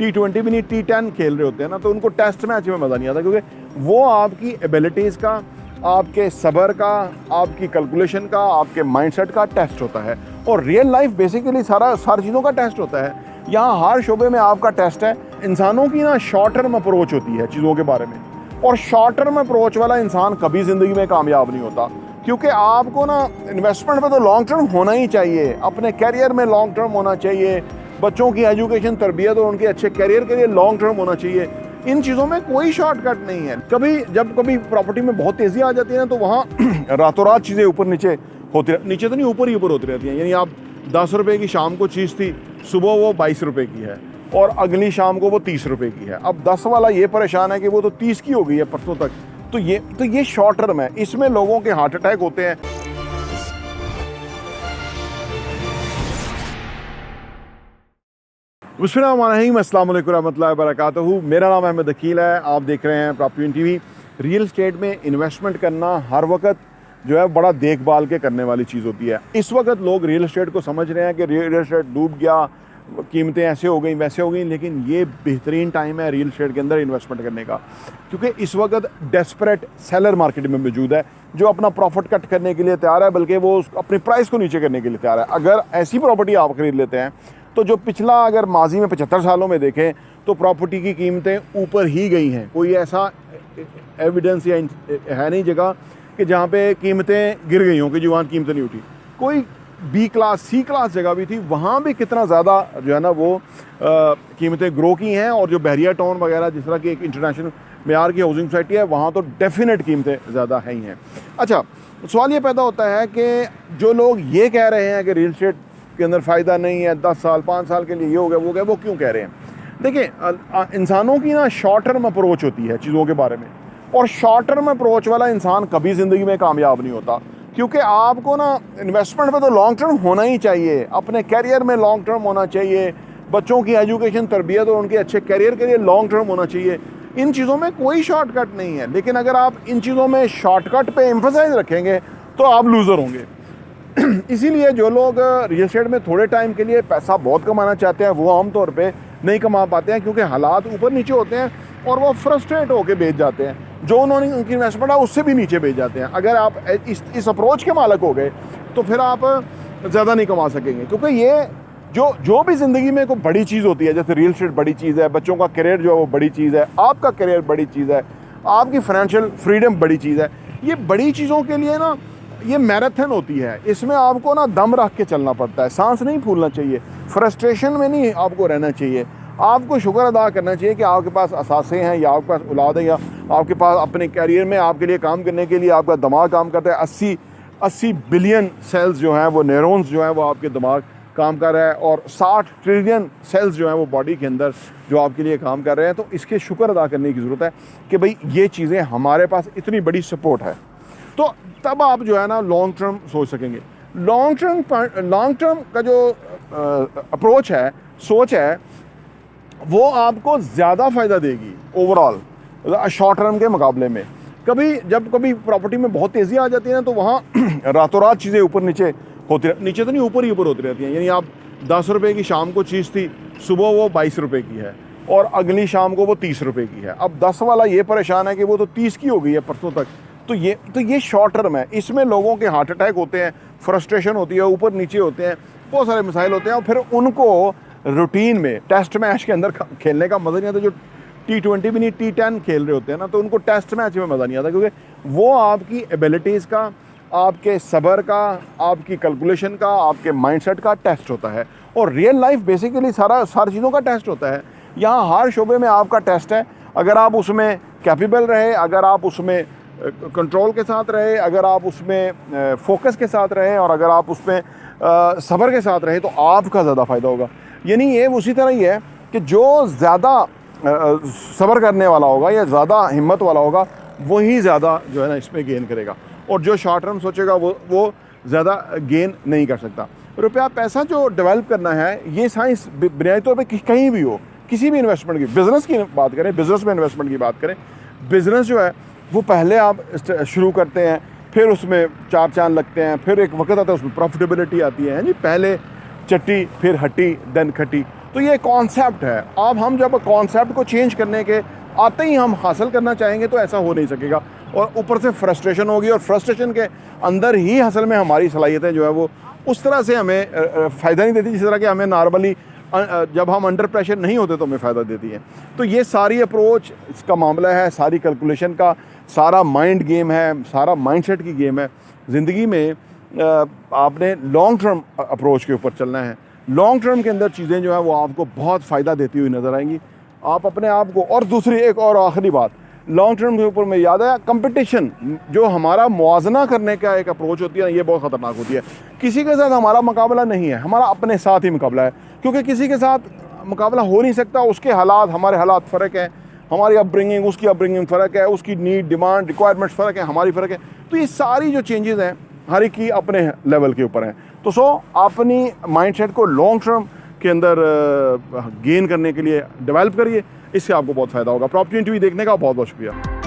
T20 भी नहीं T10 खेल रहे होते हैं ना, तो उनको टेस्ट मैच में मज़ा नहीं आता, क्योंकि वो आपकी एबिलिटीज़ का, आपके सब्र का, आपकी कैलकुलेशन का, आपके माइंडसेट का टेस्ट होता है। और रियल लाइफ बेसिकली सारी चीज़ों का टेस्ट होता है। यहाँ हर शोबे में आपका टेस्ट है। इंसानों की ना शॉर्ट टर्म अप्रोच होती है चीज़ों के बारे में, और शॉर्ट टर्म अप्रोच वाला इंसान कभी ज़िंदगी में कामयाब नहीं होता, क्योंकि आपको ना इन्वेस्टमेंट में तो लॉन्ग टर्म होना ही चाहिए, अपने कैरियर में लॉन्ग टर्म होना चाहिए, बच्चों की एजुकेशन, तरबियत और उनके अच्छे कैरियर के लिए लॉन्ग टर्म होना चाहिए। इन चीज़ों में कोई शॉर्टकट नहीं है। जब कभी प्रॉपर्टी में बहुत तेज़ी आ जाती है ना, तो वहाँ रातों रात चीज़ें ऊपर नीचे होती, नीचे तो नहीं, ऊपर ही ऊपर होती रहती हैं। यानी आप 10 रुपये की शाम को चीज़ थी, सुबह वो 22 रुपये की है, और अगली शाम को वो 30 रुपये की है। अब 10 वाला ये परेशान है कि वो तो 30 की हो गई है परसों तक। तो ये शॉर्ट टर्म है, इसमें लोगों के हार्ट अटैक होते हैं। अस्सलाम वालेकुम रहमतुल्लाहि व बरकातहू। मेरा नाम अहमद अकील है, आप देख रहे हैं प्रॉपर्टी टीवी। रियल एस्टेट में इन्वेस्टमेंट करना हर वक्त जो है बड़ा देखभाल के करने वाली चीज़ होती है। इस वक्त लोग रियल एस्टेट को समझ रहे हैं कि रियल एस्टेट डूब गया, कीमतें ऐसे हो गई वैसे हो गई, लेकिन ये बेहतरीन टाइम है रियल एस्टेट के अंदर इन्वेस्टमेंट करने का, क्योंकि इस वक्त डेस्परेट सेलर मार्केट में मौजूद है जो अपना प्रॉफिट कट करने के लिए तैयार है, बल्कि वो अपनी प्राइस को नीचे करने के लिए तैयार है। अगर ऐसी प्रॉपर्टी आप खरीद लेते हैं तो जो पिछला अगर माजी में 75 सालों में देखें तो प्रॉपर्टी की कीमतें ऊपर ही गई हैं। कोई ऐसा एविडेंस या है नहीं जगह कि जहाँ पे कीमतें गिर गई हों, कि जो कीमतें नहीं उठी। कोई B क्लास C क्लास जगह भी थी, वहाँ भी कितना ज़्यादा जो है ना वो कीमतें ग्रो की हैं। और जो बहरिया टाउन वगैरह जिस तरह की एक इंटरनेशनल मेयार की हाउसिंग सोसाइटी है, वहाँ तो डेफिनेट कीमतें ज़्यादा है ही हैं। अच्छा, सवाल ये पैदा होता है कि जो लोग ये कह रहे हैं कि रियल एस्टेट के अंदर फ़ायदा नहीं है, 10 साल 5 साल के लिए ये हो गया वो क्यों कह रहे हैं? देखिए, इंसानों की ना शॉर्ट टर्म अप्रोच होती है चीज़ों के बारे में, और शॉर्ट टर्म अप्रोच वाला इंसान कभी ज़िंदगी में कामयाब नहीं होता, क्योंकि आपको ना इन्वेस्टमेंट में तो लॉन्ग टर्म होना ही चाहिए, अपने कैरियर में लॉन्ग टर्म होना चाहिए, बच्चों की एजुकेशन, तरबियत और उनके अच्छे कैरियर के लिए लॉन्ग टर्म होना चाहिए। इन चीज़ों में कोई शॉर्टकट नहीं है, लेकिन अगर आप इन चीज़ों में शॉर्टकट पे एम्फसाइज रखेंगे तो आप लूज़र होंगे। इसीलिए जो लोग रियल एस्टेट में थोड़े टाइम के लिए पैसा बहुत कमाना चाहते हैं, वो आमतौर पे नहीं कमा पाते हैं, क्योंकि हालात ऊपर नीचे होते हैं और वो फ्रस्ट्रेट होकर बेच जाते हैं। जो उन्होंने उनकी इन्वेस्टमेंट है उससे भी नीचे बेच जाते हैं। अगर आप इस अप्रोच के मालिक हो गए तो फिर आप ज़्यादा नहीं कमा सकेंगे, क्योंकि ये जो भी ज़िंदगी में कोई बड़ी चीज़ होती है, जैसे रियल एस्टेट बड़ी चीज़ है, बच्चों का करियर जो है वो बड़ी चीज़ है, आपका करियर बड़ी चीज़ है, आपकी फाइनेंशियल फ्रीडम बड़ी चीज़ है। ये बड़ी चीज़ों के लिए ना ये मैराथन होती है, इसमें आपको ना दम रख के चलना पड़ता है, सांस नहीं फूलना चाहिए, फ्रस्ट्रेशन में नहीं आपको रहना चाहिए। आपको शुक्र अदा करना चाहिए कि आपके पास असासे हैं, या आपके पास औलाद है, या आपके पास अपने कैरियर में आपके लिए काम करने के लिए आपका दिमाग काम करता है। 80 बिलियन सेल्स जो हैं वो न्यूरॉन्स जो हैं वो आपके दिमाग काम कर रहा है, और 60 ट्रिलियन सेल्स जो हैं वो बॉडी के अंदर जो आपके लिए काम कर रहे हैं। तो इसके शुक्र अदा करने की ज़रूरत है कि भाई ये चीज़ें हमारे पास इतनी बड़ी सपोर्ट है, तो तब आप जो है ना लॉन्ग टर्म सोच सकेंगे। लॉन्ग टर्म का जो अप्रोच है, सोच है, वो आपको ज़्यादा फ़ायदा देगी ओवरऑल शॉर्ट टर्म के मुकाबले में। जब कभी प्रॉपर्टी में बहुत तेज़ी आ जाती है ना, तो वहाँ रातों रात चीज़ें ऊपर नीचे होती, नीचे तो नहीं, ऊपर ही ऊपर होती रहती हैं। यानी आप 10 रुपये की शाम को चीज़ थी, सुबह वो 22 रुपये की है, और अगली शाम को वो 30 रुपये की है। अब 10 वाला ये परेशान है कि वो तो 30 की हो गई है परसों तक। तो ये शॉर्ट टर्म है, इसमें लोगों के हार्ट अटैक होते हैं, फ्रस्ट्रेशन होती है, ऊपर नीचे होते हैं, बहुत सारे मसाइल होते हैं, और फिर उनको रूटीन में टेस्ट मैच के अंदर खेलने का मज़ा नहीं आता। जो T20 भी नहीं T10 खेल रहे होते हैं ना, तो उनको टेस्ट मैच में मज़ा नहीं आता, क्योंकि वो आपकी एबिलिटीज़ का, आपके सब्र का, आपकी कैलकुलेशन का, आपके माइंडसेट का टेस्ट होता है। और रियल लाइफ बेसिकली सारी चीज़ों का टेस्ट होता है। यहाँ हर शोबे में आपका टेस्ट है। अगर आप उसमें कैपेबल रहे, अगर आप उसमें कंट्रोल के साथ रहे, अगर आप उसमें फोकस के साथ रहे, और अगर आप उसमें सब्र के साथ रहे, तो आपका ज़्यादा फ़ायदा होगा। यानी ये उसी तरह ही है कि जो ज़्यादा सब्र करने वाला होगा या ज़्यादा हिम्मत वाला होगा, वही ज़्यादा जो है ना इसमें गेन करेगा, और जो शॉर्ट टर्म सोचेगा वो ज़्यादा गेन नहीं कर सकता। रुपया पैसा जो डेवलप करना है, ये साइंस बुनियादी तौर पे कहीं भी हो, किसी भी इन्वेस्टमेंट की, बिज़नेस की बात करें, बिज़नेस में इन्वेस्टमेंट की बात करें, बिज़नेस जो है वो पहले आप शुरू करते हैं, फिर उसमें 4 चांद लगते हैं, फिर एक वक्त आता है उसमें प्रॉफिटेबिलिटी आती है जी, पहले चट्टी फिर हट्टी देन खट्टी। तो ये कॉन्सेप्ट है। अब हम जब कॉन्सेप्ट को चेंज करने के आते ही हम हासिल करना चाहेंगे तो ऐसा हो नहीं सकेगा, और ऊपर से फ्रस्ट्रेशन होगी, और फ्रस्ट्रेशन के अंदर ही असल में हमारी सलाहियतें जो है वो उस तरह से हमें फ़ायदा नहीं देती जिस तरह कि हमें नॉर्मली जब हम अंडर प्रेशर नहीं होते तो हमें फ़ायदा देती है। तो ये सारी अप्रोच इसका मामला है, सारी कैलकुलेशन का, सारा माइंड गेम है, सारा माइंडसेट की गेम है। ज़िंदगी में आपने लॉन्ग टर्म अप्रोच के ऊपर चलना है। लॉन्ग टर्म के अंदर चीज़ें जो है वो आपको बहुत फ़ायदा देती हुई नज़र आएंगी। आप अपने आप को, और दूसरी एक और आखिरी बात लॉन्ग टर्म के ऊपर में याद आया, कंपटीशन जो हमारा मुआजना करने का एक अप्रोच होती है ना, ये बहुत ख़तरनाक होती है। किसी के साथ हमारा मुकाबला नहीं है, हमारा अपने साथ ही मुकाबला है, क्योंकि किसी के साथ मुकाबला हो नहीं सकता। उसके हालात, हमारे हालात फ़र्क हैं, हमारी अपब्रिंगिंग उसकी अपब्रिंगिंग फ़र्क है, उसकी नीड, डिमांड, रिक्वायरमेंट्स फ़र्क है, हमारी फ़र्क है। तो ये सारी जो चेंजेस हैं हर एक की अपने लेवल के ऊपर हैं। तो अपनी माइंडसेट को लॉन्ग टर्म के अंदर गेन करने के लिए डेवलप करिए, इससे आपको बहुत फ़ायदा होगा। प्रॉपर्टी इंटरव्यू देखने का बहुत बहुत शुक्रिया।